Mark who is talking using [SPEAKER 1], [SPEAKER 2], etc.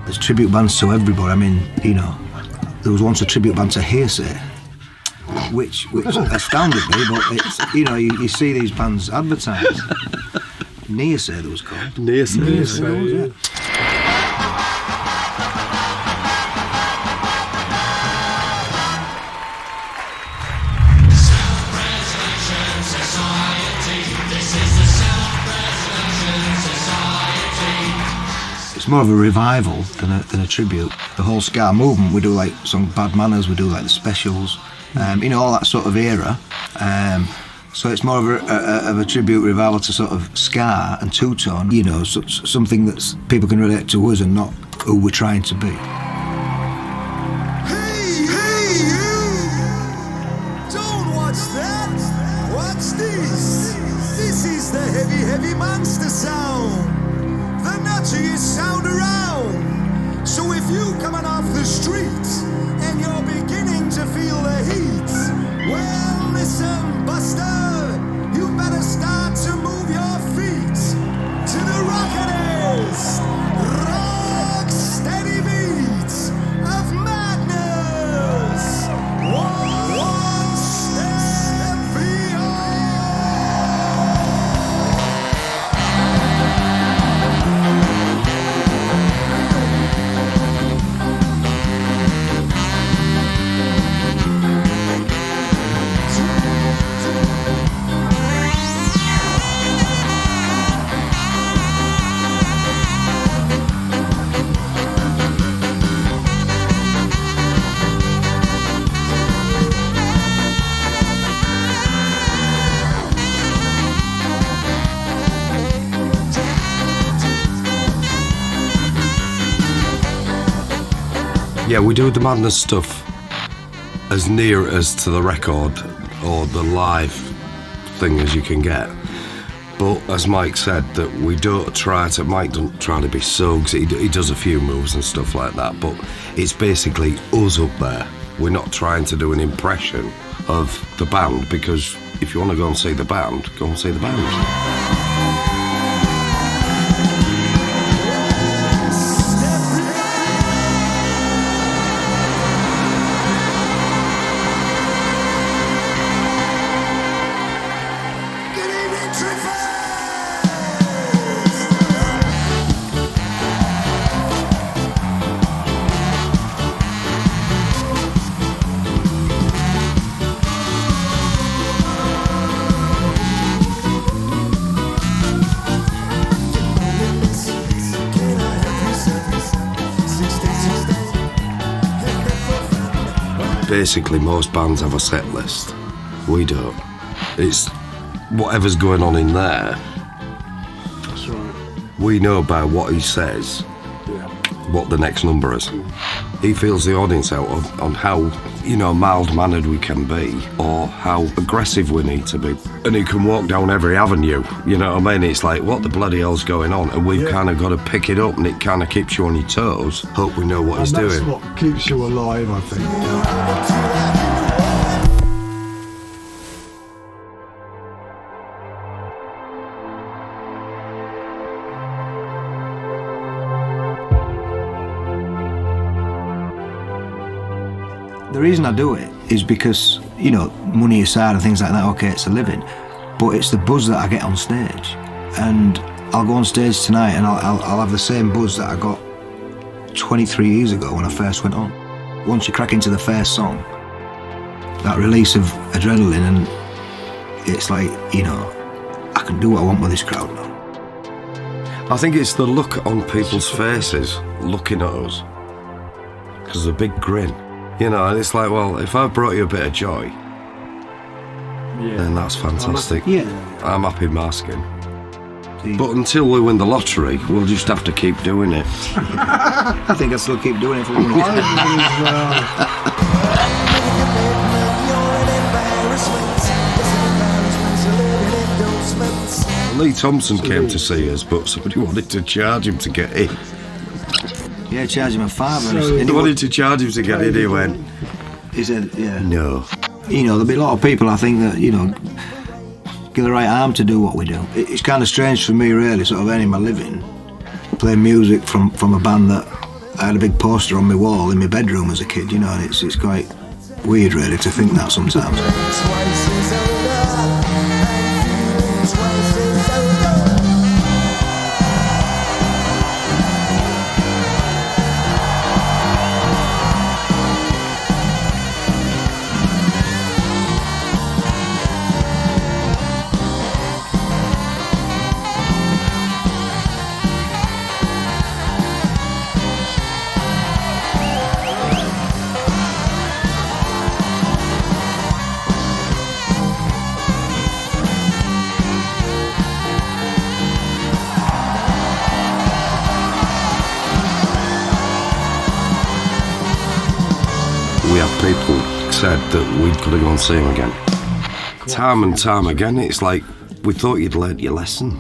[SPEAKER 1] There's tribute bands to everybody. I mean, you know, there was once a tribute band to Hearsay, which astounded me, but it's, you know, you see these bands advertised. Nearsay, that was called.
[SPEAKER 2] Nearsay.
[SPEAKER 1] Yeah. It's more of a revival than a tribute. The whole ska movement, we do like some Bad Manners, we do like the Specials, you know, all that sort of era. So it's more of a tribute revival to sort of ska and two-tone, you know, something that people can relate to us and not who we're trying to be.
[SPEAKER 3] Hey, you! Don't watch that! Watch this! This is the heavy, heavy monster sound! The nuttiest sound around! So if you coming off the streets and you're beginning to feel the heat, well, listen, Buster, you better start to move your feet to the rockin'est, rock steady beats of madness. One step beyond.
[SPEAKER 2] Yeah, we do the Madness stuff as near as to the record or the live thing as you can get. But as Mike said, that we don't try to, Mike doesn't try to be Suggs, he does a few moves and stuff like that, but it's basically us up there. We're not trying to do an impression of the band, because if you want to go and see the band, go and see the band. Basically, most bands have a set list. We don't. It's whatever's going on in there.
[SPEAKER 4] That's right.
[SPEAKER 2] We know by what he says, what the next number is. He feels the audience out on how, you know, mild-mannered we can be, or how aggressive we need to be. And he can walk down every avenue, you know what I mean? It's like, what the bloody hell's going on? And we've kind of got to pick it up, and it kind of keeps you on your toes. Hope we know what he's doing.
[SPEAKER 4] That's what keeps you alive, I think.
[SPEAKER 1] The reason I do it is because, you know, money aside and things like that, okay, it's a living, but it's the buzz that I get on stage. And I'll go on stage tonight and I'll have the same buzz that I got 23 years ago when I first went on. Once you crack into the first song, that release of adrenaline, and it's like, you know, I can do what I want with this crowd now.
[SPEAKER 2] I think it's the look on people's faces looking at us. Because the big grin. You know, and it's like, well, if I've brought you a bit of joy, then that's fantastic.
[SPEAKER 1] Yeah.
[SPEAKER 2] I'm happy masking. But until we win the lottery, we'll just have to keep doing it.
[SPEAKER 1] I think I'll still keep doing it for one year.
[SPEAKER 2] Lee Thompson came to see us, but somebody wanted to charge him to get in.
[SPEAKER 1] Yeah, charge him a £5.
[SPEAKER 2] And he wanted to charge him to get in, he went.
[SPEAKER 1] He said, yeah.
[SPEAKER 2] No.
[SPEAKER 1] You know, there'll be a lot of people, I think, that, you know, get the right arm to do what we do. It's kind of strange for me, really, sort of earning my living, playing music from a band that I had a big poster on my wall in my bedroom as a kid, you know, and it's quite weird really to think that sometimes.
[SPEAKER 3] Twice as older, and feeling twice as older.
[SPEAKER 2] We have people said that we'd got to go and see him again. Time and time again, it's like, we thought you'd learnt your lesson.